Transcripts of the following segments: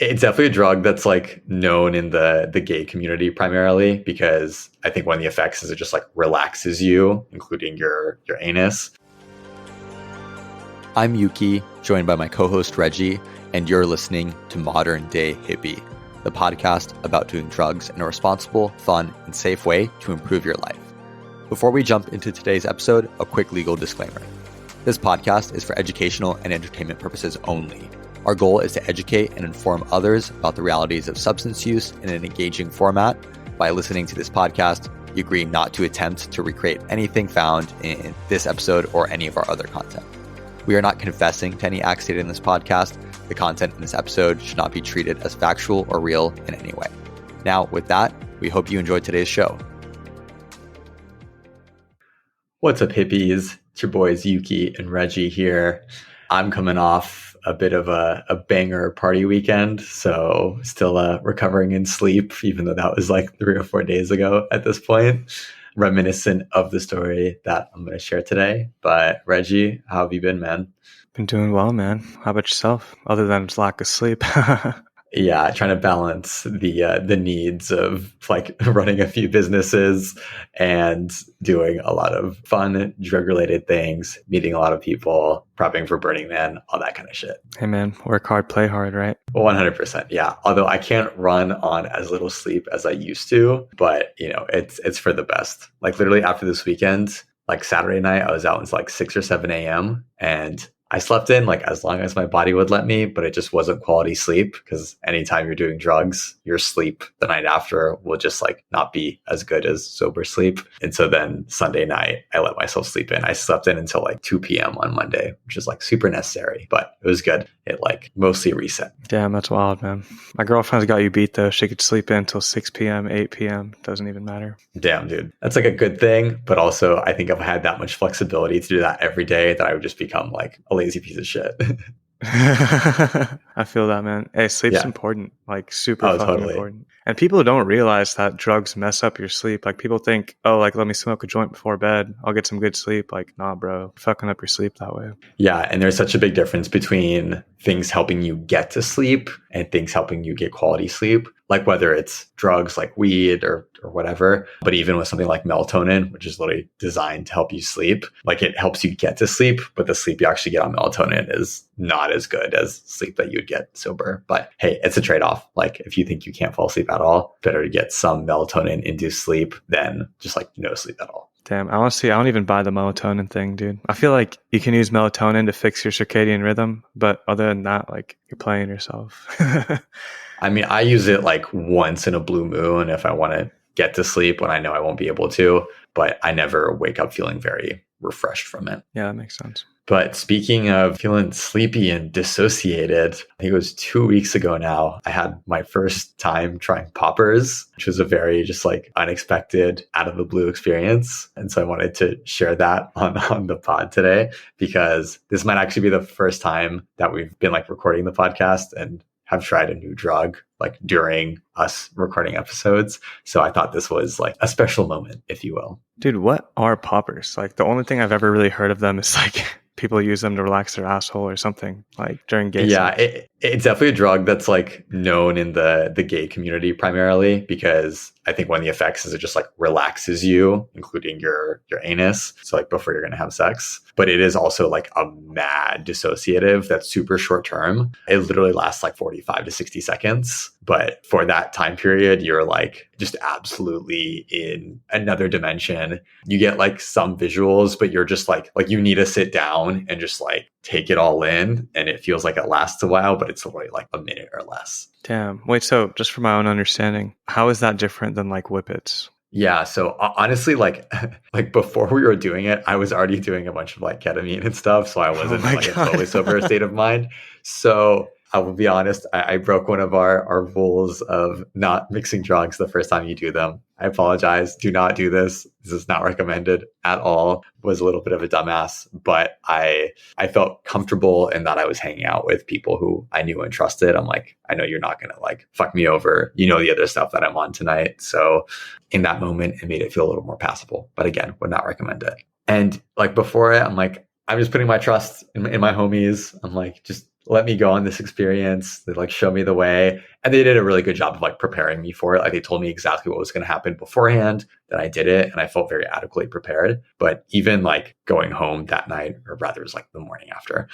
It's definitely a drug that's like known in the gay community primarily because I think one of the effects is it just like relaxes you, including your anus. I'm Yuki, joined by my co-host Reggie, and you're listening to Modern Day Hippie, the podcast about doing drugs in a responsible, fun, and safe way to improve your life. Before we jump into today's episode, a quick legal disclaimer. This podcast is for educational and entertainment purposes only. Our goal is to educate and inform others about the realities of substance use in an engaging format. By listening to this podcast, you agree not to attempt to recreate anything found in this episode or any of our other content. We are not confessing to any acts stated in this podcast. The content in this episode should not be treated as factual or real in any way. Now, with that, we hope you enjoyed today's show. What's up, hippies? It's your boys Yuki and Reggie here. I'm coming off a bit of a banger party weekend, so still recovering in sleep, even though that was like 3 or 4 days ago at this point. Reminiscent of the story that I'm going to share today. But Reggie, how have you been, man? Been doing well, man. How about yourself? Other than just lack of sleep. Yeah, trying to balance the needs of like running a few businesses and doing a lot of fun drug-related things, meeting a lot of people, prepping for Burning Man, all that kind of shit. Hey, man, work hard, play hard, right? 100%, yeah. Although I can't run on as little sleep as I used to, but you know, it's for the best. Like literally after this weekend, like Saturday night, I was out until like 6 or 7 a.m. and I slept in like as long as my body would let me, but it just wasn't quality sleep because anytime you're doing drugs, your sleep the night after will just like not be as good as sober sleep. And so then Sunday night, I let myself sleep in. I slept in until like 2 p.m. on Monday, which is like super necessary, but it was good. It like mostly reset. Damn, that's wild, man. My girlfriend's got you beat though. She could sleep in until 6 p.m., 8 p.m. Doesn't even matter. Damn, dude. That's like a good thing. But also I think if I had that much flexibility to do that every day, that I would just become like a lazy piece of shit. I feel that, man. Hey, sleep's important, like super fucking totally important. And people don't realize that drugs mess up your sleep. Like people think, oh, like let me smoke a joint before bed, I'll get some good sleep. Like, nah, bro, you're fucking up your sleep that way. Yeah, and there's such a big difference between things helping you get to sleep and things helping you get quality sleep. Like whether it's drugs like weed or whatever, but even with something like melatonin, which is literally designed to help you sleep, like it helps you get to sleep, but the sleep you actually get on melatonin is not as good as sleep that you'd get sober. But hey, it's a trade-off. Like if you think you can't fall asleep at all, better to get some melatonin induced sleep than just like no sleep at all. Damn, honestly, I don't even buy the melatonin thing, dude. I feel like you can use melatonin to fix your circadian rhythm, but other than that, like you're playing yourself. I mean, I use it like once in a blue moon if I want to get to sleep when I know I won't be able to, but I never wake up feeling very refreshed from it. Yeah, that makes sense. But speaking of feeling sleepy and dissociated, I think it was 2 weeks ago now, I had my first time trying poppers, which was a very just like unexpected out of the blue experience. And so I wanted to share that on the pod today, because this might actually be the first time that we've been like recording the podcast and have tried a new drug like during us recording episodes. So I thought this was like a special moment, if you will. Dude, what are poppers? Like the only thing I've ever really heard of them is like people use them to relax their asshole or something like during gay sex. It's definitely a drug that's like known in the gay community primarily because I think one of the effects is it just like relaxes you, including your anus. So like before you're going to have sex. But it is also like a mad dissociative that's super short term. It literally lasts like 45 to 60 seconds. But for that time period, you're like just absolutely in another dimension. You get like some visuals, but you're just like you need to sit down and just like take it all in. And it feels like it lasts a while, but it's only like a minute or less. Damn. Wait, so just for my own understanding, how is that different than like whippets? Yeah. So honestly, like before we were doing it, I was already doing a bunch of like ketamine and stuff. So I wasn't in like a totally sober state of mind. So I will be honest, I broke one of our rules of not mixing drugs the first time you do them. I apologize. Do not do this. This is not recommended at all. Was a little bit of a dumbass, but I felt comfortable in that I was hanging out with people who I knew and trusted. I'm like, I know you're not going to like fuck me over. You know, the other stuff that I'm on tonight. So in that moment, it made it feel a little more passable. But again, would not recommend it. And like before it, I'm like, I'm just putting my trust in my homies. I'm like, just let me go on this experience. They like show me the way. And they did a really good job of like preparing me for it. Like they told me exactly what was going to happen beforehand. Then I did it and I felt very adequately prepared. But even like going home that night, or rather it was like the morning after,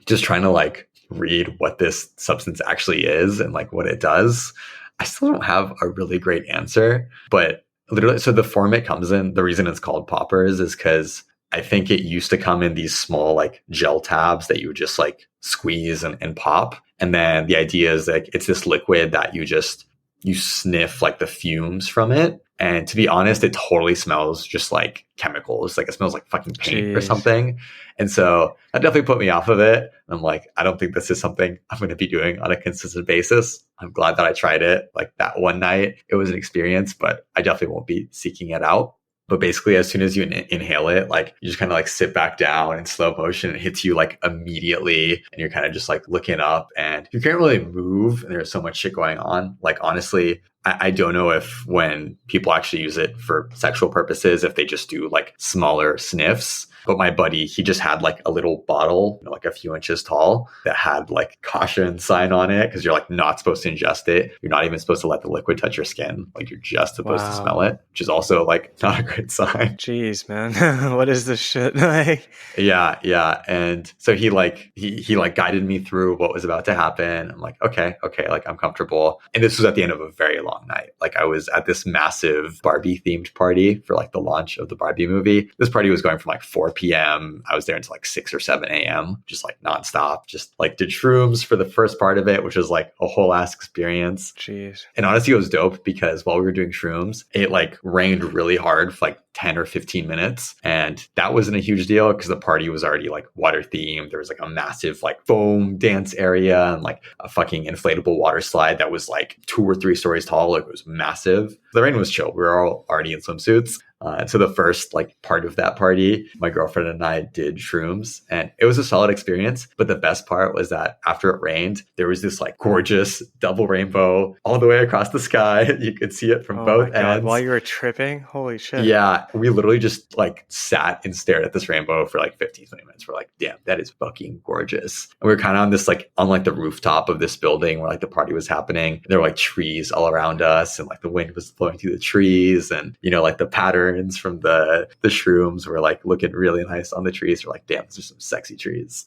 just trying to like read what this substance actually is and like what it does, I still don't have a really great answer. But literally, so the form it comes in, the reason it's called poppers is because I think it used to come in these small like gel tabs that you would just like squeeze and pop. And then the idea is like it's this liquid that you sniff like the fumes from it. And to be honest, it totally smells just like chemicals. Like it smells like fucking paint or Jeez. something. And so that definitely put me off of it. I'm like, I don't think this is something I'm going to be doing on a consistent basis. I'm glad that I tried it like that one night. It was an experience, but I definitely won't be seeking it out. But basically, as soon as you inhale it, like you just kind of like sit back down in slow motion. It hits you like immediately, and you're kind of just like looking up, and you can't really move. And there's so much shit going on. Like honestly, I don't know if when people actually use it for sexual purposes, if they just do like smaller sniffs. But my buddy, he just had like a little bottle, like a few inches tall, that had like caution sign on it because you're like not supposed to ingest it. You're not even supposed to let the liquid touch your skin. Like you're just supposed to smell it, which is also like not a great sign. Jeez, man. What is this shit? Like, Yeah. And so he like guided me through what was about to happen. I'm like, okay, like I'm comfortable. And this was at the end of a very long night. Like I was at this massive Barbie themed party for like the launch of the Barbie movie. This party was going from like 4 p.m. I was there until like 6 or 7 a.m. just like nonstop. Just like did shrooms for the first part of it, which was like a whole ass experience. jeez. And honestly, it was dope because while we were doing shrooms, it like rained really hard for like 10 or 15 minutes. And that wasn't a huge deal because the party was already like water themed. There was like a massive like foam dance area and like a fucking inflatable water slide that was like 2 or 3 stories tall. Like it was massive. The rain was chill. We were all already in swimsuits. And so the first like part of that party, my girlfriend and I did shrooms and it was a solid experience. But the best part was that after it rained, there was this like gorgeous double rainbow all the way across the sky. You could see it from both ends. While you were tripping? Holy shit. Yeah, we literally just like sat and stared at this rainbow for like 15, 20 minutes. We're like, damn, that is fucking gorgeous. And we were kind of on this like on like the rooftop of this building where like the party was happening. There were like trees all around us and like the wind was blowing through the trees and like the pattern from the shrooms were like looking really nice on the trees. We're like, damn, these are some sexy trees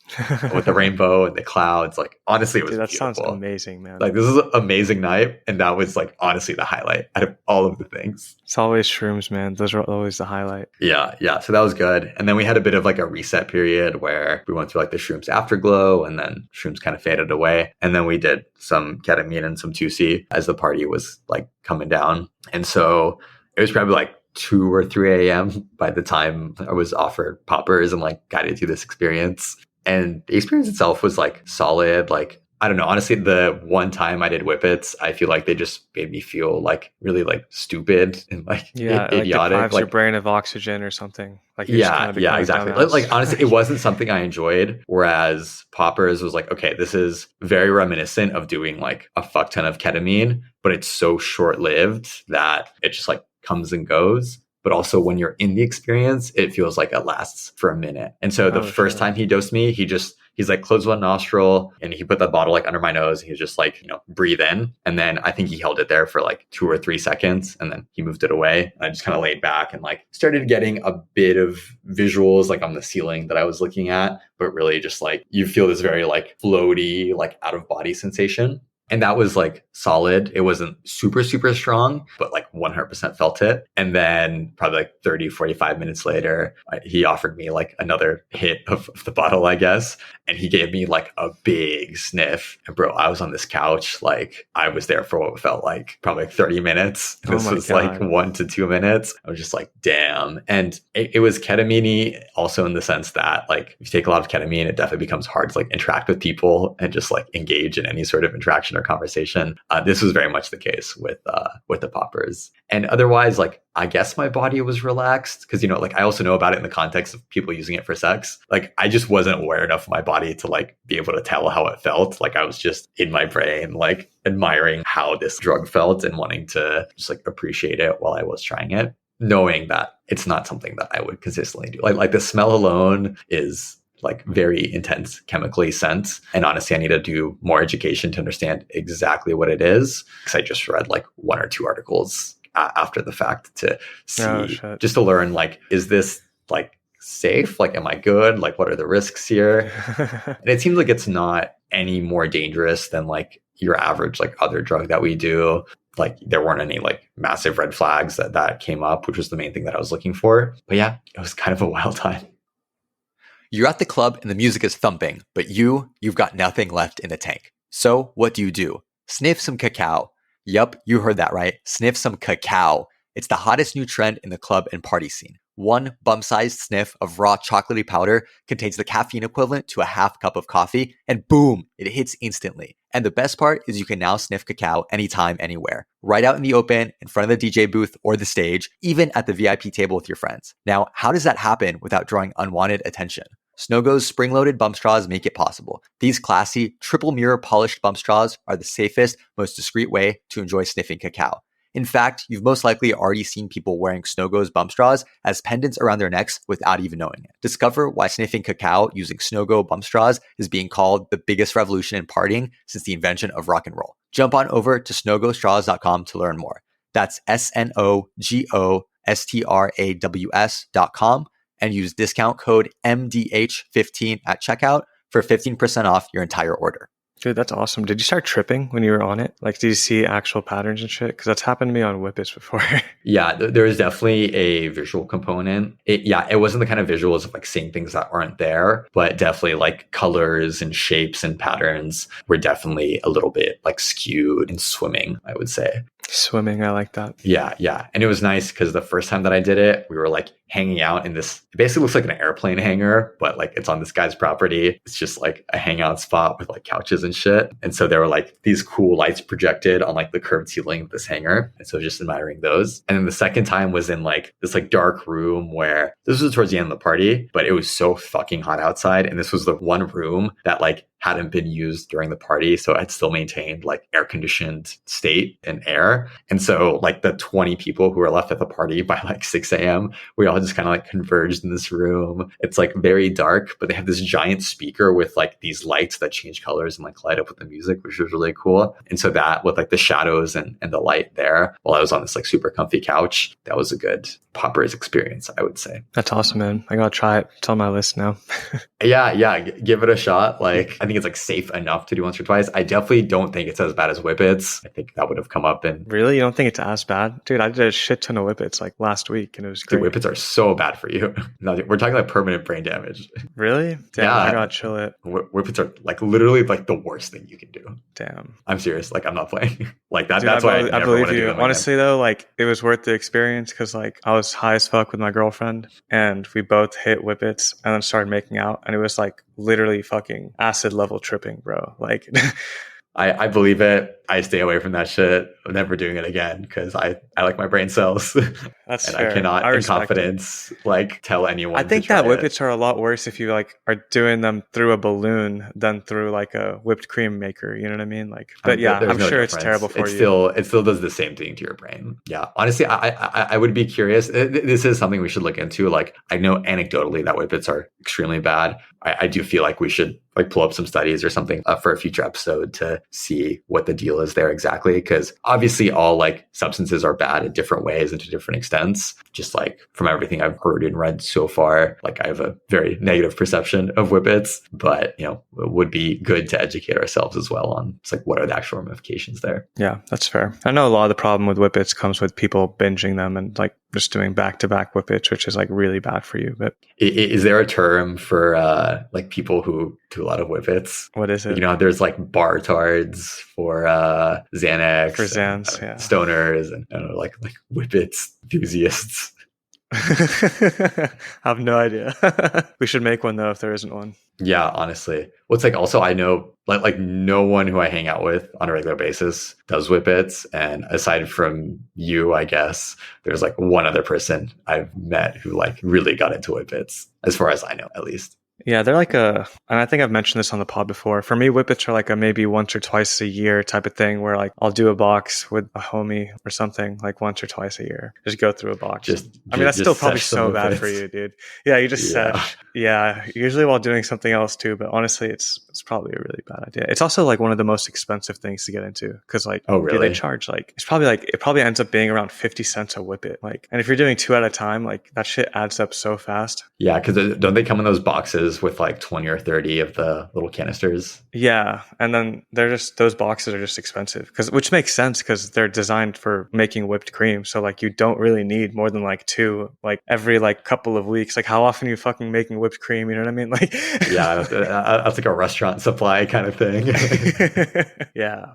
with the rainbow and the clouds. Like honestly, it was that beautiful. Sounds amazing, man. Like this is an amazing night, and that was like honestly the highlight out of all of the things. It's always shrooms, man. Those are always the highlight. Yeah. So that was good. And then we had a bit of like a reset period where we went through like the shrooms afterglow, and then shrooms kind of faded away. And then we did some ketamine and some 2C as the party was like coming down. And so it was probably like 2 or 3 a.m. by the time I was offered poppers and like guided through this experience. And the experience itself was like solid. Like, I don't know, honestly, the one time I did whippets, I feel like they just made me feel like really like stupid and like idiotic. Like deprives like your brain of oxygen or something. Like yeah, exactly. Like honestly, it wasn't something I enjoyed. Whereas poppers was like, okay, this is very reminiscent of doing like a fuck ton of ketamine, but it's so short lived that it just like comes and goes. But also when you're in the experience, it feels like it lasts for a minute. And so the first time he dosed me, he's like, close one nostril, and he put the bottle like under my nose. And he was just like, breathe in. And then I think he held it there for like 2 or 3 seconds, and then he moved it away. And I just kind of laid back and like started getting a bit of visuals like on the ceiling that I was looking at, but really just like you feel this very like floaty, like out of body sensation. And that was like solid. It wasn't super, super strong, but like 100% felt it. And then probably like 30, 45 minutes later, he offered me like another hit of the bottle, I guess. And he gave me like a big sniff. And bro, I was on this couch. Like I was there for what felt like probably like 30 minutes. This was like 1 to 2 minutes. I was just like, damn. And it was ketamine also in the sense that like if you take a lot of ketamine, it definitely becomes hard to like interact with people and just like engage in any sort of interaction or conversation. This was very much the case with the poppers. And otherwise, like I guess my body was relaxed because like I also know about it in the context of people using it for sex. Like I just wasn't aware enough of my body to like be able to tell how it felt. Like I was just in my brain like admiring how this drug felt and wanting to just like appreciate it while I was trying it, knowing that it's not something that I would consistently do. Like the smell alone is like very intense chemically scent. And honestly, I need to do more education to understand exactly what it is, because I just read like one or two articles after the fact to see, just to learn, like, is this like safe? Like, am I good? Like, what are the risks here? And it seems like it's not any more dangerous than like your average like other drug that we do. Like, there weren't any like massive red flags that came up, which was the main thing that I was looking for. But yeah, it was kind of a wild time. You're at the club and the music is thumping, but you've got nothing left in the tank. So what do? Sniff some cacao. Yup, you heard that right. Sniff some cacao. It's the hottest new trend in the club and party scene. One bum-sized sniff of raw chocolatey powder contains the caffeine equivalent to a half cup of coffee, and boom, it hits instantly. And the best part is you can now sniff cacao anytime, anywhere. Right out in the open, in front of the DJ booth or the stage, even at the VIP table with your friends. Now, how does that happen without drawing unwanted attention? Snogo's spring-loaded bump straws make it possible. These classy, triple mirror polished bump straws are the safest, most discreet way to enjoy sniffing cacao. In fact, you've most likely already seen people wearing Snogo's bump straws as pendants around their necks without even knowing it. Discover why sniffing cacao using Snogo bump straws is being called the biggest revolution in partying since the invention of rock and roll. Jump on over to snogostraws.com to learn more. That's SNOGOSTRAWS.com and use discount code MDH15 at checkout for 15% off your entire order. Dude, that's awesome. Did you start tripping when you were on it? Like, did you see actual patterns and shit? Because that's happened to me on whippets before. Yeah, there is definitely a visual component. It wasn't the kind of visuals of like seeing things that aren't there, but definitely like colors and shapes and patterns were definitely a little bit like skewed in swimming, I would say. Swimming, I like that. Yeah. And it was nice because the first time that I did it, we were like hanging out in this, it basically looks like an airplane hangar, but like it's on this guy's property. It's just like a hangout spot with like couches and shit. And so there were like these cool lights projected on like the curved ceiling of this hangar. And so just admiring those. And then the second time was in like this like dark room where this was towards the end of the party, but it was so fucking hot outside. And this was the one room that like hadn't been used during the party. So it still maintained like air conditioned state and air. And so like the 20 people who were left at the party by like 6 a.m., we all just kind of like converged in this room. It's like very dark, but they have this giant speaker with like these lights that change colors and like light up with the music, which was really cool. And so that with like the shadows and the light there while I was on this like super comfy couch, that was a good poppers experience, I would say. That's awesome, man. I gotta try it. It's on my list now. Yeah. Give it a shot. Like, I think it's like safe enough to do once or twice. I definitely don't think it's as bad as whippets. I think that would have come up in. Really? You don't think it's as bad? Dude, I did a shit ton of whippets like last week and it was great. Dude, whippets are so bad for you. No, we're talking like permanent brain damage. Really? Damn, Yeah. I gotta chill it. Whippets are like literally like the worst thing you can do. Damn. I'm serious. Like, I'm not playing. Like that. Dude, That's why I believe you. Honestly, though, like it was worth the experience because like I was high as fuck with my girlfriend and we both hit whippets and then started making out and it was like literally fucking acid level tripping, bro. Like I believe it. I stay away from that shit. I'm never doing it again because I like my brain cells. That's and fair. I cannot I in respect confidence like tell anyone. I think to try that whippets are a lot worse if you like are doing them through a balloon than through like a whipped cream maker. You know what I mean? Like, but yeah, I'm sure it's terrible for you. It still does the same thing to your brain. Yeah, honestly, I would be curious. This is something we should look into. Like, I know anecdotally that whippets are extremely bad. I do feel like we should like pull up some studies or something for a future episode to see what the deal is there exactly. Because obviously all like substances are bad in different ways and to different extents. Just like from everything I've heard and read so far, like I have a very negative perception of whippets, but you know, it would be good to educate ourselves as well on it's like what are the actual ramifications there. Yeah, that's fair. I know a lot of the problem with whippets comes with people binging them and like just doing back-to-back whippets, which is like really bad for you. But is there a term for like people who do a lot of whippets? What is it? You know, there's like bar tards for Xanax, for Xans, yeah, stoners, and I don't know, like whippets enthusiasts. I have no idea. We should make one though if there isn't one. Yeah, honestly. What's like also I know like no one who I hang out with on a regular basis does whippets. And aside from you, I guess, there's like one other person I've met who like really got into whippets, as far as I know, at least. Yeah, they're like and I think I've mentioned this on the pod before. For me, whippets are like a maybe once or twice a year type of thing where like I'll do a box with a homie or something like once or twice a year. Just go through a box. I mean, that's still Just probably sesh some so bad for whippets. you, dude. Yeah, you just Yeah. sesh. Yeah, usually while doing something else too, but honestly, it's probably a really bad idea. It's also like one of the most expensive things to get into because like, Oh, dude, they really? charge like it probably ends up being around 50 cents a whippet. Like, and if you're doing two at a time, like that shit adds up so fast. Yeah, because don't they come in those boxes with like 20 or 30 of the little canisters? Yeah, and then they're just those boxes are just expensive because which makes sense because they're designed for making whipped cream. So like you don't really need more than like two like every like couple of weeks. Like how often are you fucking making whipped cream? You know what I mean? Like Yeah, that's like a restaurant supply kind of thing. yeah.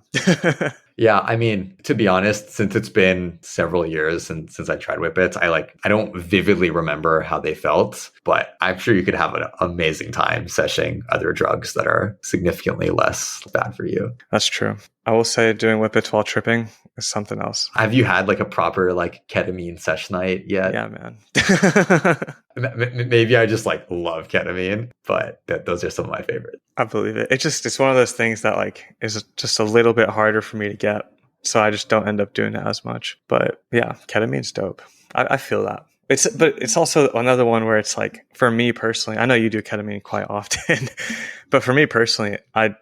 Yeah, I mean, to be honest, since it's been several years since I tried whippets, I don't vividly remember how they felt, but I'm sure you could have an amazing time seshing other drugs that are significantly less bad for you. That's true. I will say doing whippets while tripping is something else. Have you had like a proper like ketamine sesh night yet? Yeah, man. Maybe I just like love ketamine, but those are some of my favorites. I believe it. It's one of those things that like is just a little bit harder for me to get. So I just don't end up doing it as much. But yeah, ketamine's dope. I feel that. But it's also another one where it's like for me personally, I know you do ketamine quite often, but for me personally, I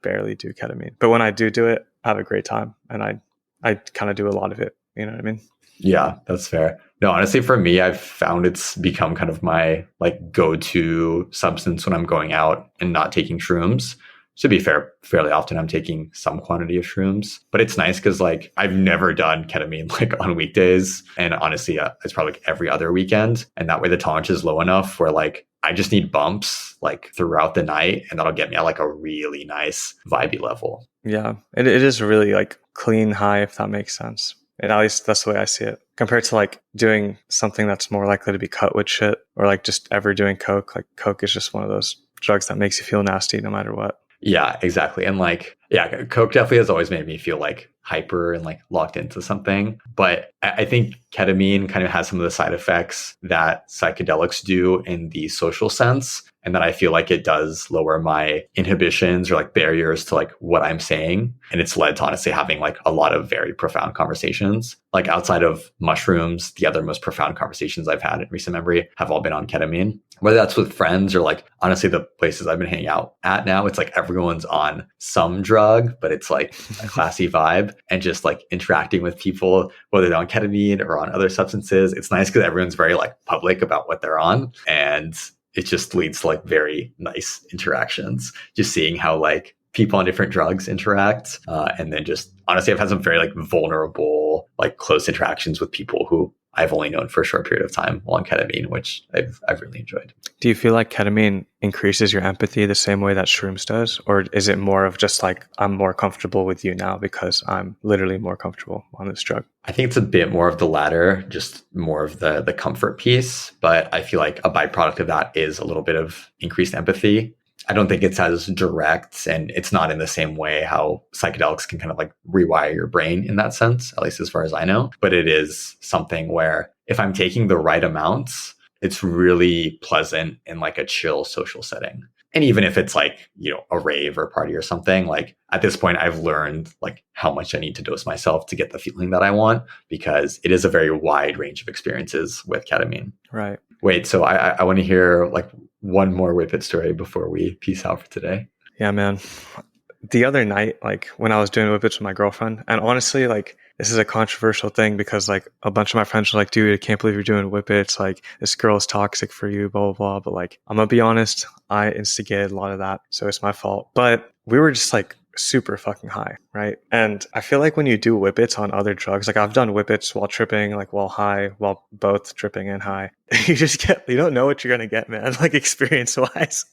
barely do ketamine. But when I do it, I have a great time and I kind of do a lot of it. You know what I mean? Yeah, that's fair. No, honestly, for me, I've found it's become kind of my like go-to substance when I'm going out and not taking shrooms. To be fair, fairly often I'm taking some quantity of shrooms, but it's nice because like I've never done ketamine like on weekdays, and honestly, it's probably like every other weekend, and that way the tolerance is low enough where like I just need bumps like throughout the night, and that'll get me at like a really nice vibey level. Yeah, it is really like clean high, if that makes sense. And at least that's the way I see it. Compared to like doing something that's more likely to be cut with shit or like just ever doing coke. Like coke is just one of those drugs that makes you feel nasty no matter what. Yeah, exactly. And like, yeah, Coke definitely has always made me feel like hyper and like locked into something. But I think ketamine kind of has some of the side effects that psychedelics do in the social sense. And that I feel like it does lower my inhibitions or like barriers to like what I'm saying. And it's led to honestly having like a lot of very profound conversations. Like outside of mushrooms, the other most profound conversations I've had in recent memory have all been on ketamine. Whether that's with friends or like honestly the places I've been hanging out at now, it's like everyone's on some drug, but it's like a classy vibe and just like interacting with people, whether they're on ketamine or on other substances. It's nice because everyone's very like public about what they're on. And it just leads to like very nice interactions, just seeing how like people on different drugs interact. And then just honestly, I've had some very like vulnerable, like close interactions with people who I've only known for a short period of time while on ketamine, which I've really enjoyed. Do you feel like ketamine increases your empathy the same way that shrooms does? Or is it more of just like, I'm more comfortable with you now because I'm literally more comfortable on this drug? I think it's a bit more of the latter, just more of the comfort piece. But I feel like a byproduct of that is a little bit of increased empathy. I don't think it's as direct and it's not in the same way how psychedelics can kind of like rewire your brain in that sense, at least as far as I know. But it is something where if I'm taking the right amounts, it's really pleasant in like a chill social setting. And even if it's like, you know, a rave or a party or something, like at this point, I've learned like how much I need to dose myself to get the feeling that I want, because it is a very wide range of experiences with ketamine. Right. Wait, so I want to hear like one more whippet story before we peace out for today. Yeah, man. The other night, like when I was doing whippets with my girlfriend, and honestly, like this is a controversial thing because like a bunch of my friends are like, dude, I can't believe you're doing whippets. Like this girl is toxic for you, blah, blah, blah. But like, I'm gonna be honest, I instigated a lot of that. So it's my fault. But we were just like super fucking high, right? And I feel like when you do whippets on other drugs, like I've done whippets while tripping, like while high, while both tripping and high, you don't know what you're gonna get, man, like experience wise.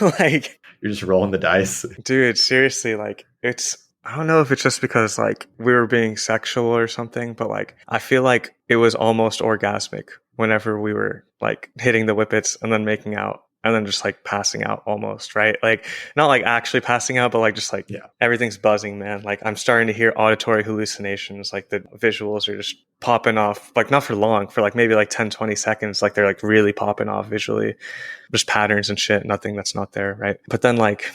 Like, you're just rolling the dice. dude, seriously, like I don't know if it's just because like we were being sexual or something, but like I feel like it was almost orgasmic whenever we were like hitting the whippets and then making out. and then just like passing out almost, right? Like not like actually passing out, but like just like Yeah. everything's buzzing, man. Like I'm starting to hear auditory hallucinations. Like the visuals are just popping off, like not for long, for like maybe like 10, 20 seconds. Like they're like really popping off visually, just patterns and shit, nothing that's not there, right? But then like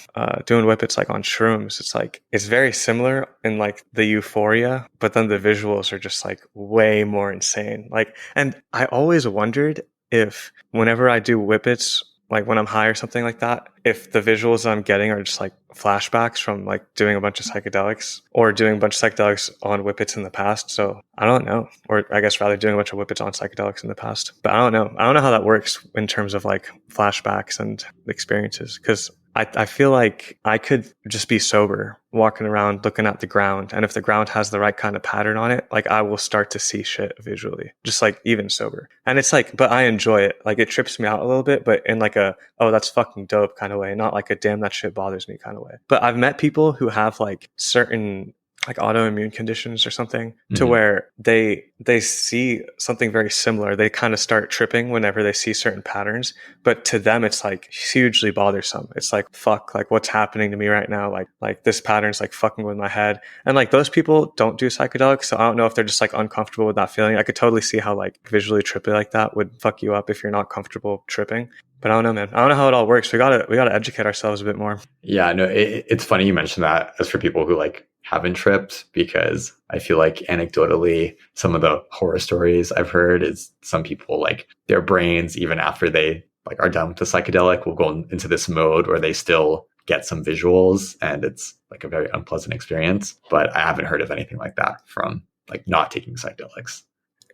doing whippets like on shrooms, it's like it's very similar in like the euphoria, but then the visuals are just like way more insane. Like, and I always wondered if whenever I do whippets, like when I'm high or something like that, if the visuals I'm getting are just like flashbacks from like doing a bunch of psychedelics or doing a bunch of psychedelics on whippets in the past. So I don't know, or I guess rather doing a bunch of whippets on psychedelics in the past. But I don't know. I don't know how that works in terms of like flashbacks and experiences, because I feel like I could just be sober, walking around looking at the ground. And if the ground has the right kind of pattern on it, like I will start to see shit visually, just like even sober. And it's like, but I enjoy it. Like it trips me out a little bit, but in like a, oh, that's fucking dope kind of way, not like a damn, that shit bothers me kind of way. But I've met people who have like certain like autoimmune conditions or something to where they see something very similar. They kind of start tripping whenever they see certain patterns, but to them it's like hugely bothersome. It's like, fuck, like what's happening to me right now? Like this pattern's like fucking with my head. And like those people don't do psychedelics, so I don't know if they're just like uncomfortable with that feeling. I could totally see how like visually trippy like that would fuck you up if you're not comfortable tripping. But I don't know, man. I don't know how it all works. We gotta educate ourselves a bit more. Yeah, no, it's funny you mentioned that as for people who like haven't tripped, because I feel like anecdotally, some of the horror stories I've heard is some people like their brains, even after they like are done with the psychedelic, will go into this mode where they still get some visuals, and it's like a very unpleasant experience. But I haven't heard of anything like that from like not taking psychedelics.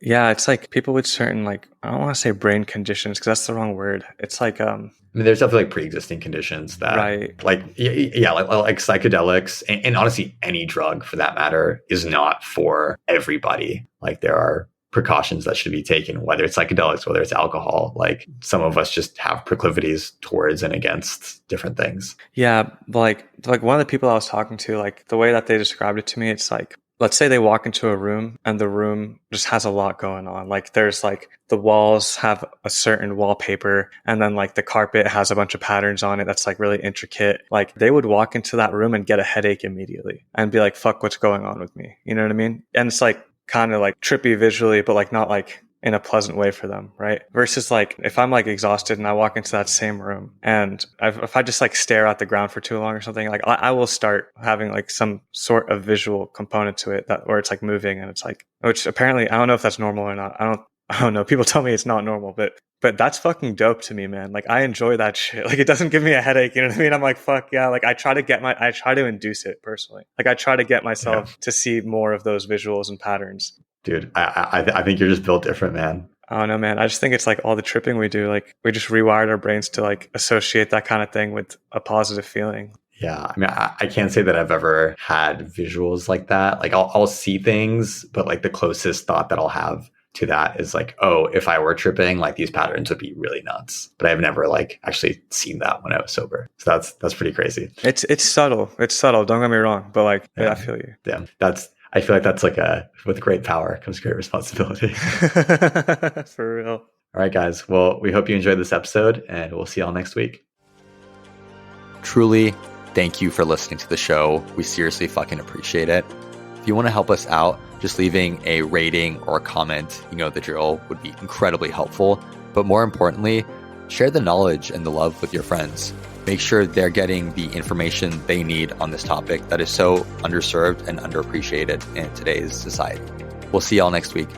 Yeah, it's like people with certain like, I don't want to say brain conditions because that's the wrong word. It's like I mean, there's definitely like pre-existing conditions that, right. like, yeah, like psychedelics, and honestly, any drug for that matter is not for everybody. Like, there are precautions that should be taken, whether it's psychedelics, whether it's alcohol. Like, some of us just have proclivities towards and against different things. Yeah, like one of the people I was talking to, like the way that they described it to me, it's like, let's say they walk into a room and the room just has a lot going on. Like there's like the walls have a certain wallpaper, and then like the carpet has a bunch of patterns on it that's like really intricate. Like they would walk into that room and get a headache immediately and be like, fuck, what's going on with me? You know what I mean? And it's like kind of like trippy visually, but like not like in a pleasant way for them, right? Versus like if I'm like exhausted and I walk into that same room and if I just like stare at the ground for too long or something, like I will start having like some sort of visual component to it that where it's like moving, and it's like, which apparently I don't know if that's normal or not. I don't know. People tell me it's not normal, but that's fucking dope to me, man. Like I enjoy that shit. Like it doesn't give me a headache, you know what I mean? I'm like, fuck yeah. Like I try to induce it personally. Like I try to get myself to see more of those visuals and patterns. Dude, I think you're just built different, man. I don't know, man. I just think it's like all the tripping we do, like we just rewired our brains to like associate that kind of thing with a positive feeling. Yeah, I mean, I can't say that I've ever had visuals like that. Like I'll see things, but like the closest thought that I'll have to that is like, oh, if I were tripping, like these patterns would be really nuts. But I've never like actually seen that when I was sober. So that's pretty crazy. It's subtle. It's subtle. Don't get me wrong, but like yeah, I feel you. Yeah, I feel like that's like with great power comes great responsibility. For real. All right, guys. Well, we hope you enjoyed this episode, and we'll see y'all next week. Truly, thank you for listening to the show. We seriously fucking appreciate it. If you want to help us out, just leaving a rating or a comment, you know the drill, would be incredibly helpful. But more importantly, share the knowledge and the love with your friends. Make sure they're getting the information they need on this topic that is so underserved and underappreciated in today's society. We'll see y'all next week.